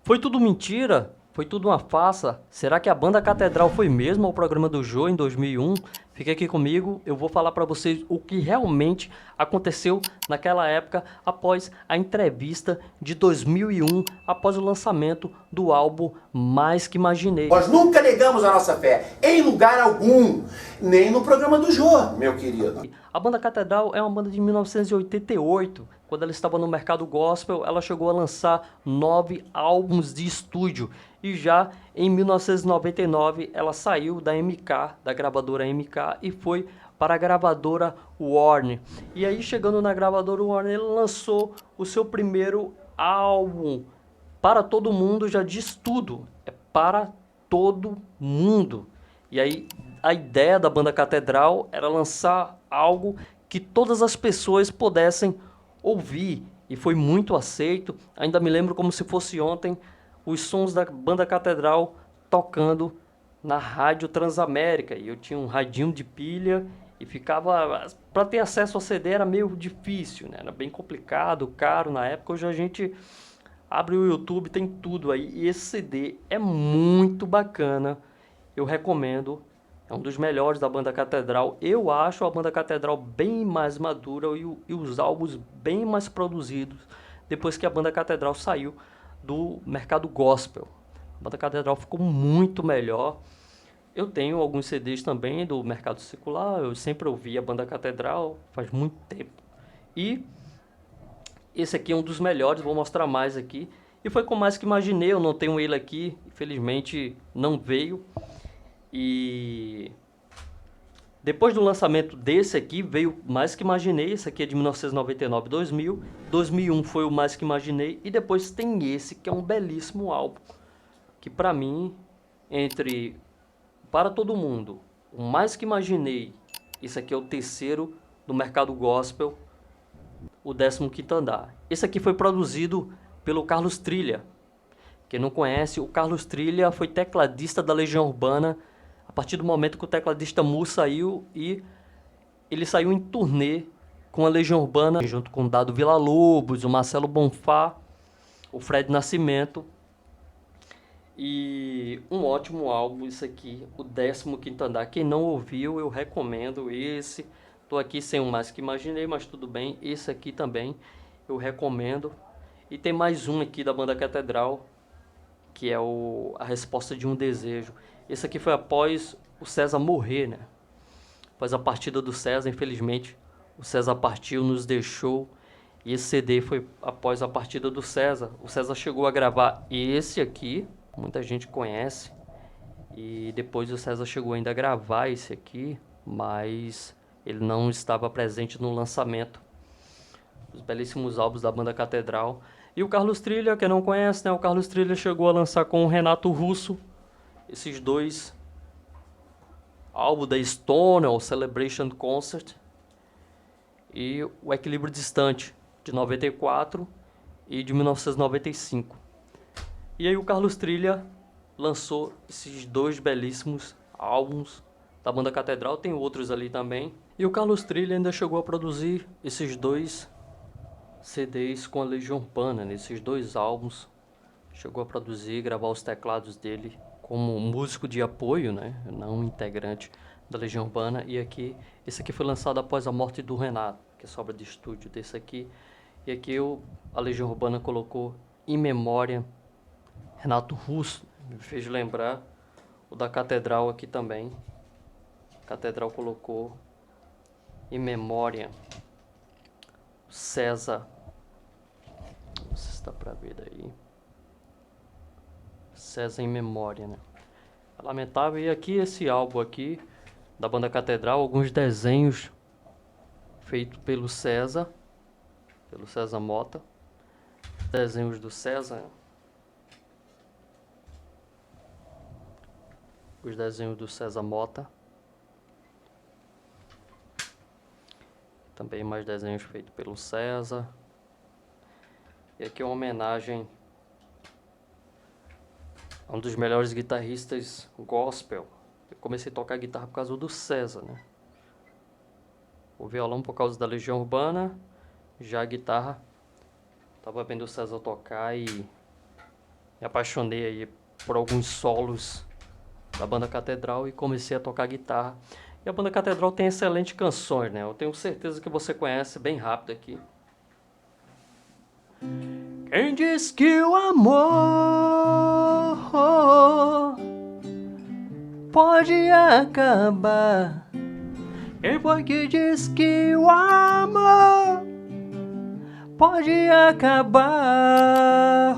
Foi tudo mentira? Foi tudo uma farsa? Será que a banda Catedral foi mesmo ao programa do Jô em 2001? Fique aqui comigo, eu vou falar para vocês o que realmente aconteceu naquela época após a entrevista de 2001, após o lançamento do álbum Mais Que Imaginei. Nós nunca negamos a nossa fé, em lugar algum, nem no programa do Jô, meu querido. A banda Catedral é uma banda de 1988. Quando ela estava no mercado gospel, ela chegou a lançar 9 álbuns de estúdio. E já em 1999, ela saiu da MK, da gravadora MK, e foi para a gravadora Warner. E aí, chegando na gravadora Warner, ele lançou o seu primeiro álbum. Para todo mundo já diz tudo. É para todo mundo. E aí, a ideia da banda Catedral era lançar algo que todas as pessoas pudessem ouvir. E foi muito aceito. Ainda me lembro como se fosse ontem os sons da banda Catedral tocando na Rádio Transamérica. E eu tinha um radinho de pilha e ficava... Para ter acesso ao CD era meio difícil, né? Era bem complicado, caro na época. Hoje a gente abre o YouTube, tem tudo aí. E esse CD é muito bacana. Eu recomendo. É um dos melhores da banda Catedral. Eu acho a banda Catedral bem mais madura e os álbuns bem mais produzidos depois que a banda Catedral saiu do mercado gospel. A banda Catedral ficou muito melhor. Eu tenho alguns CDs também do mercado secular. Eu sempre ouvi a banda Catedral faz muito tempo. E esse aqui é um dos melhores, vou mostrar mais aqui. E foi com Mais Que Imaginei, eu não tenho ele aqui, infelizmente não veio. E depois do lançamento desse aqui, veio Mais Que Imaginei. Esse aqui é de 1999, 2000. 2001 foi o Mais Que Imaginei. E depois tem esse, que é um belíssimo álbum. Que pra mim, entre Para Todo Mundo, o Mais Que Imaginei, esse aqui é o terceiro do mercado gospel, o 15º Andar. Esse aqui foi produzido pelo Carlos Trilha. Quem não conhece, o Carlos Trilha foi tecladista da Legião Urbana a partir do momento que o tecladista Mu saiu, e ele saiu em turnê com a Legião Urbana, junto com o Dado Villa-Lobos, o Marcelo Bonfá, o Fred Nascimento. E um ótimo álbum isso aqui, o 15º Andar. Quem não ouviu, eu recomendo esse. Tô aqui sem o Mais Que Imaginei, mas tudo bem. Esse aqui também eu recomendo. E tem mais um aqui da banda Catedral, que é A Resposta de um Desejo. Esse aqui foi após o César morrer, né? Após a partida do César, infelizmente, o César partiu, nos deixou. E esse CD foi após a partida do César. O César chegou a gravar esse aqui, muita gente conhece. E depois o César chegou ainda a gravar esse aqui, mas ele não estava presente no lançamento. Os belíssimos álbuns da banda Catedral. E o Carlos Trilha, quem não conhece, né? O Carlos Trilha chegou a lançar com o Renato Russo esses dois álbuns da Stoner, o Celebration Concert e o Equilíbrio Distante, de 94 e de 1995. E aí o Carlos Trilha lançou esses dois belíssimos álbuns da banda Catedral, tem outros ali também. E o Carlos Trilha ainda chegou a produzir esses dois CDs com a Legião Urbana, nesses dois álbuns. Chegou a produzir, gravar os teclados dele como músico de apoio, né? Não integrante da Legião Urbana. E aqui, esse aqui foi lançado após a morte do Renato, que é sobra de estúdio desse aqui. E aqui a Legião Urbana colocou em memória Renato Russo, me fez lembrar o da Catedral aqui também. A Catedral colocou em memória César. Não sei se dá pra ver daí. César em memória, né? É lamentável. E aqui esse álbum aqui da banda Catedral, alguns desenhos feitos pelo César Mota. Desenhos do César. Os desenhos do César Mota. Também mais desenhos feitos pelo César. E aqui é uma homenagem a um dos melhores guitarristas gospel. Eu comecei a tocar guitarra por causa do César, né? O violão por causa da Legião Urbana. Já a guitarra, tava vendo o César tocar e me apaixonei aí por alguns solos da banda Catedral e comecei a tocar guitarra. E a banda Catedral tem excelentes canções, né? Eu tenho certeza que você conhece bem rápido aqui. Quem diz que o amor pode acabar? Quem foi que diz que o amor pode acabar?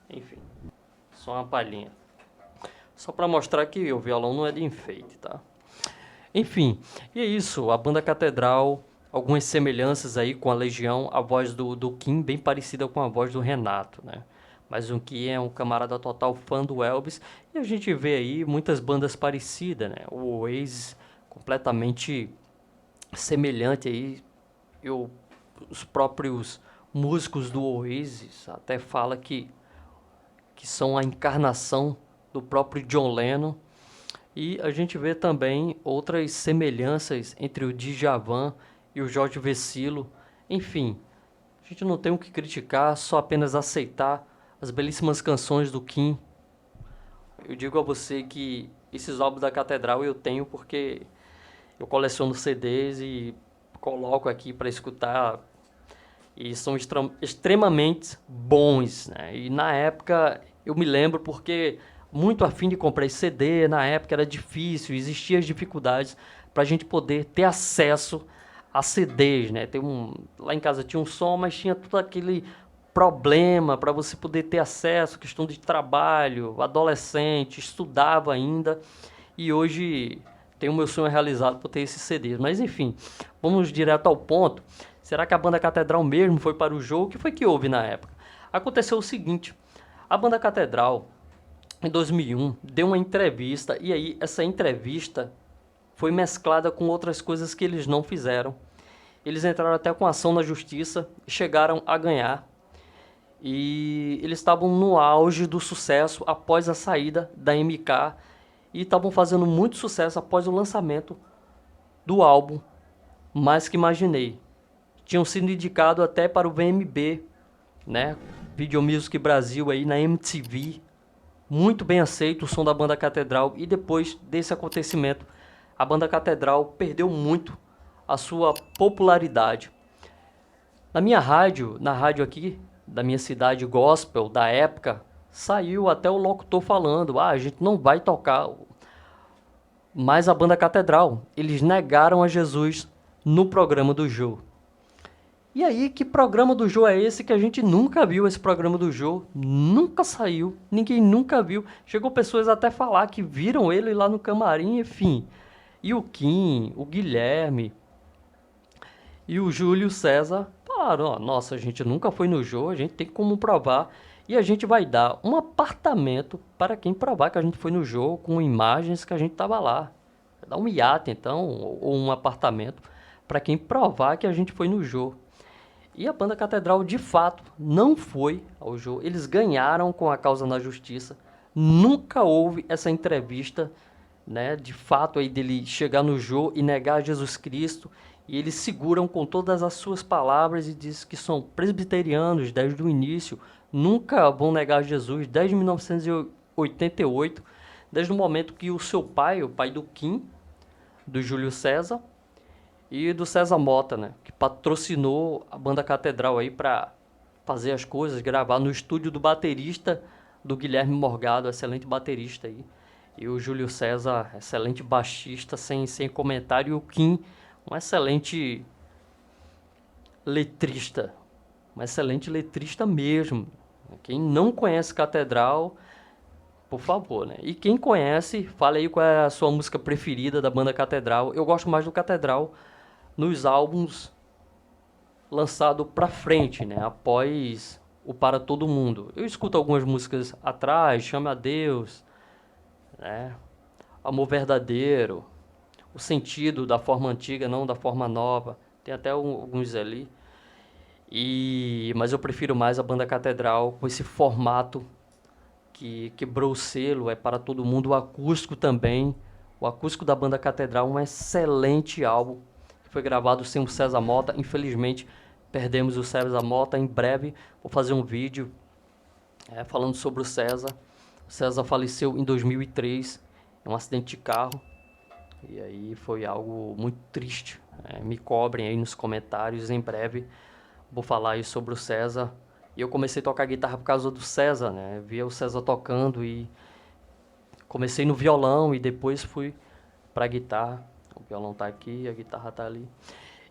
Enfim, só uma palhinha. Só para mostrar que o violão não é de enfeite, tá? Enfim, e é isso, a banda Catedral, algumas semelhanças aí com a Legião, a voz do Kim bem parecida com a voz do Renato, né? Mas o Kim é um camarada total fã do Elvis, e a gente vê aí muitas bandas parecidas, né? O Oasis completamente semelhante aí, os próprios músicos do Oasis até falam que são a encarnação do próprio John Lennon. E a gente vê também outras semelhanças entre o Djavan e o Jorge Vecilo. Enfim, a gente não tem o que criticar, só apenas aceitar as belíssimas canções do Kim. Eu digo a você que esses álbuns da Catedral eu tenho porque eu coleciono CDs e coloco aqui para escutar. E são extremamente bons, né? E na época eu me lembro porque muito afim de comprar esse CD, na época era difícil, existiam as dificuldades para a gente poder ter acesso a CDs, né? Lá em casa tinha um som, mas tinha todo aquele problema para você poder ter acesso, questão de trabalho, adolescente, estudava ainda, e hoje tenho o meu sonho realizado por ter esses CDs. Mas enfim, vamos direto ao ponto. Será que a banda Catedral mesmo foi para o jogo? O que foi que houve na época? Aconteceu o seguinte, a banda Catedral, em 2001, deu uma entrevista, e aí essa entrevista foi mesclada com outras coisas que eles não fizeram. Eles entraram até com ação na justiça, chegaram a ganhar, e eles estavam no auge do sucesso após a saída da MK, e estavam fazendo muito sucesso após o lançamento do álbum Mais Que Imaginei. Tinham sido indicados até para o VMB, né? Video Music Brasil aí na MTV. Muito bem aceito o som da banda Catedral, e depois desse acontecimento, a banda Catedral perdeu muito a sua popularidade. Na rádio aqui, da minha cidade gospel, da época, saiu até o locutor falando, a gente não vai tocar mais a banda Catedral. Eles negaram a Jesus no programa do Jô. E aí, que programa do Jô é esse que a gente nunca viu? Esse programa do Jô nunca saiu, ninguém nunca viu. Chegou pessoas até falar que viram ele lá no camarim, enfim. E o Kim, o Guilherme e o Júlio César falaram, nossa, a gente nunca foi no Jô, a gente tem como provar. E a gente vai dar um apartamento para quem provar que a gente foi no Jô, com imagens que a gente estava lá. Vai dar um iate, então, ou um apartamento, para quem provar que a gente foi no Jô. E a banda Catedral, de fato, não foi ao Jô. Eles ganharam com a causa na justiça. Nunca houve essa entrevista, né, de fato, aí dele chegar no Jô e negar Jesus Cristo. E eles seguram com todas as suas palavras e diz que são presbiterianos desde o início. Nunca vão negar Jesus desde 1988, desde o momento que o seu pai, o pai do Kim, do Júlio César, e do César Mota, né, que patrocinou a banda Catedral aí para fazer as coisas, gravar no estúdio do baterista do Guilherme Morgado, excelente baterista aí. E o Júlio César, excelente baixista, sem comentário. E o Kim, um excelente letrista mesmo. Quem não conhece Catedral, por favor, né? E quem conhece, fala aí qual é a sua música preferida da banda Catedral. Eu gosto mais do Catedral nos álbuns lançado pra frente, né? Após o Para Todo Mundo. Eu escuto algumas músicas atrás, Chame a Deus, né? Amor Verdadeiro, O Sentido da Forma Antiga, não da Forma Nova. Tem até alguns ali. Mas eu prefiro mais a banda Catedral com esse formato que quebrou o selo, é para todo mundo. O acústico também. O acústico da banda Catedral é um excelente álbum. foi gravado sem o César Mota. Infelizmente, perdemos o César Mota. Em breve, vou fazer um vídeo falando sobre o César. O César faleceu em 2003, em um acidente de carro. E aí foi algo muito triste. Me cobrem aí nos comentários. Em breve, vou falar aí sobre o César. E eu comecei a tocar guitarra por causa do César, né? Via o César tocando e comecei no violão e depois fui pra guitarra. O violão tá aqui, a guitarra tá ali.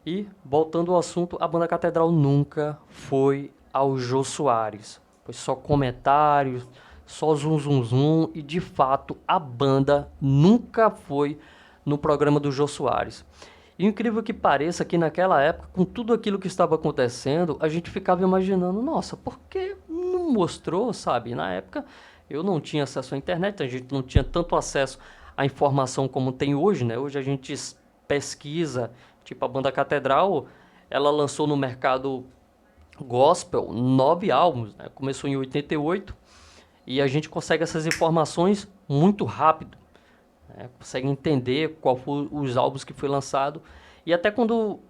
E, voltando ao assunto, a banda Catedral nunca foi ao Jô Soares. Foi só comentários, só zum zum zum. E, de fato, a banda nunca foi no programa do Jô Soares. E incrível que pareça que naquela época, com tudo aquilo que estava acontecendo, a gente ficava imaginando, nossa, por que não mostrou, sabe? Na época eu não tinha acesso à internet, a gente não tinha tanto acesso à informação como tem hoje, né? Hoje a gente pesquisa, tipo a banda Catedral, ela lançou no mercado gospel 9 álbuns, né? Começou em 88 e a gente consegue essas informações muito rápido. Consegue entender qual foram os álbuns que foi lançado. E até quando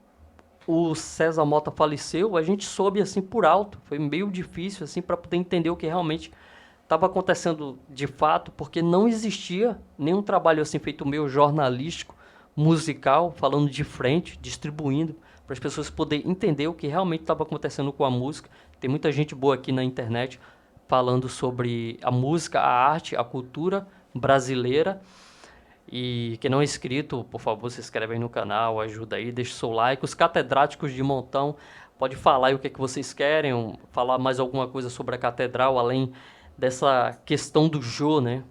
o César Mota faleceu, a gente soube assim por alto. Foi meio difícil assim para poder entender o que realmente estava acontecendo de fato, porque não existia nenhum trabalho assim feito meio jornalístico, musical, falando de frente, distribuindo para as pessoas poderem entender o que realmente estava acontecendo com a música. Tem muita gente boa aqui na internet falando sobre a música, a arte, a cultura brasileira. E quem não é inscrito, por favor, se inscreve aí no canal, ajuda aí, deixa o seu like. Os catedráticos de montão, pode falar aí o que é que vocês querem, falar mais alguma coisa sobre a catedral, além dessa questão do Jô, né?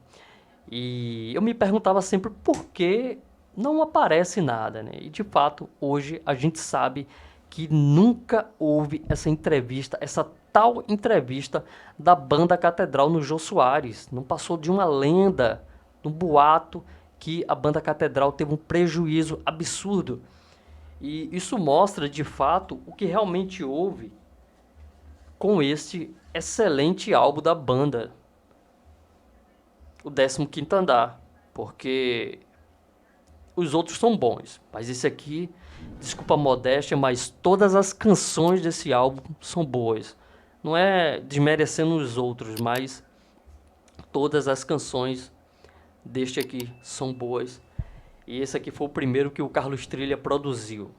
E eu me perguntava sempre por que não aparece nada, né? E de fato, hoje a gente sabe que nunca houve essa entrevista, essa tal entrevista da banda Catedral no Jô Soares. Não passou de uma lenda, de um boato, que a banda Catedral teve um prejuízo absurdo. E isso mostra, de fato, o que realmente houve com este excelente álbum da banda, o 15º Andar. Porque os outros são bons, mas esse aqui, desculpa a modéstia, mas todas as canções desse álbum são boas. Não é desmerecendo os outros, mas todas as canções deste aqui são boas. E esse aqui foi o primeiro que o Carlos Trilha produziu.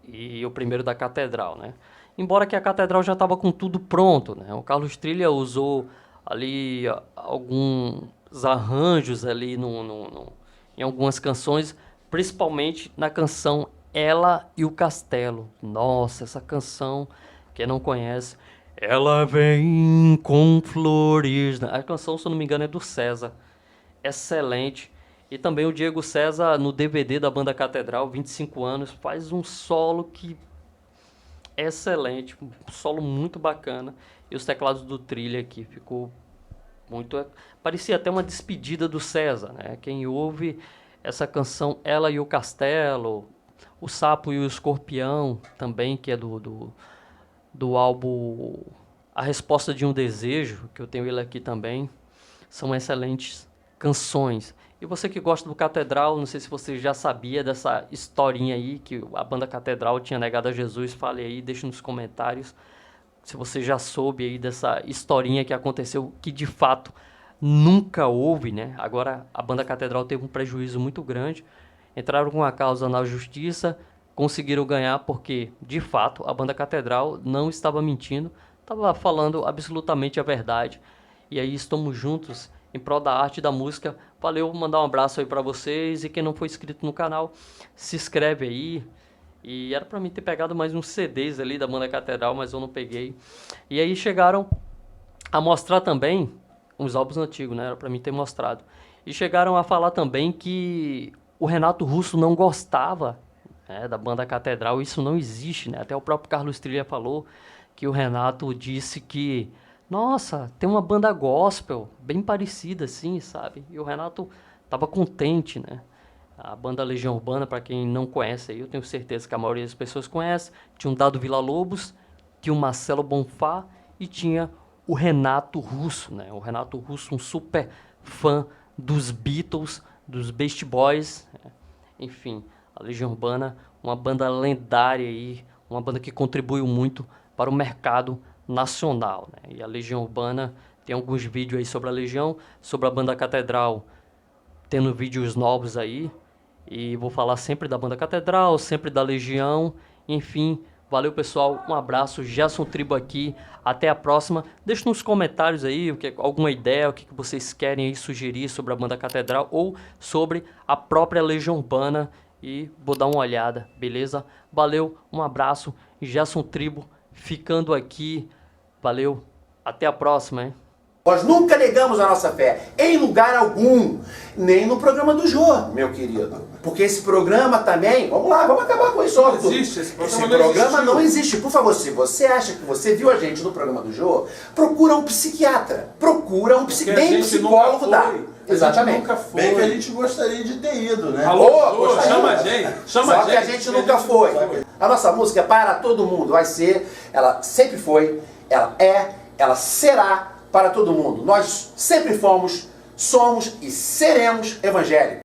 E o primeiro da Catedral, né? Embora que a Catedral já estava com tudo pronto, né? O Carlos Trilha usou ali alguns arranjos ali em algumas canções, principalmente na canção Ela e o Castelo. Nossa, essa canção, quem não conhece, ela vem com flores. A canção, se eu não me engano, é do César. Excelente. E também o Diego César, no DVD da banda Catedral, 25 anos, faz um solo que é excelente, um solo muito bacana. E os teclados do Trilha aqui ficou muito... Parecia até uma despedida do César, né? Quem ouve essa canção Ela e o Castelo, O Sapo e o Escorpião, também, que é do álbum A Resposta de um Desejo, que eu tenho ele aqui também, são excelentes canções. E você que gosta do Catedral, não sei se você já sabia dessa historinha aí, que a banda Catedral tinha negado a Jesus, fale aí, deixe nos comentários se você já soube aí dessa historinha que aconteceu, que de fato nunca houve, né? Agora a banda Catedral teve um prejuízo muito grande, entraram com a causa na justiça, conseguiram ganhar porque, de fato, a banda Catedral não estava mentindo, estava falando absolutamente a verdade. E aí estamos juntos em prol da arte e da música. Valeu, mandar um abraço aí pra vocês. E quem não for inscrito no canal, se inscreve aí. E era pra mim ter pegado mais uns CDs ali da banda Catedral, mas eu não peguei. E aí chegaram a mostrar também uns álbuns antigos, né? Era pra mim ter mostrado. E chegaram a falar também que o Renato Russo não gostava, né, da banda Catedral. Isso não existe, né? Até o próprio Carlos Trilha falou que o Renato disse que nossa, tem uma banda gospel bem parecida assim, sabe? E o Renato tava contente, né? A banda Legião Urbana, para quem não conhece aí, eu tenho certeza que a maioria das pessoas conhece. Tinha um Dado Villa-Lobos, tinha o Marcelo Bonfá e tinha o Renato Russo, né? O Renato Russo, um super fã dos Beatles, dos Beast Boys, né? Enfim, A Legião Urbana, uma banda lendária aí, uma banda que contribuiu muito para o mercado nacional, né? E a Legião Urbana tem alguns vídeos aí sobre a Legião, sobre a banda Catedral, tendo vídeos novos aí. E vou falar sempre da banda Catedral, sempre da Legião, enfim. Valeu, pessoal, um abraço, Gerson Tribo aqui, até a próxima. Deixe nos comentários aí alguma ideia, o que vocês querem aí sugerir sobre a banda Catedral ou sobre a própria Legião Urbana, e vou dar uma olhada, beleza? Valeu, um abraço, Gerson Tribo ficando aqui, valeu, até a próxima, hein? Nós nunca negamos a nossa fé, em lugar algum, nem no programa do Jô, meu querido. Porque esse programa também, vamos lá, vamos acabar com isso. Não existe, esse programa não existe. Por favor, se você acha que você viu a gente no programa do Jô, procura um psiquiatra, procura um psicólogo, nem psicólogo dá. Exatamente. Nunca foi. Bem que a gente gostaria de ter ido, né? Alô, chama a gente, Só que a gente nunca foi. A nossa música é para todo mundo, vai ser, ela sempre foi, ela é, ela será para todo mundo. Nós sempre fomos, somos e seremos evangélicos.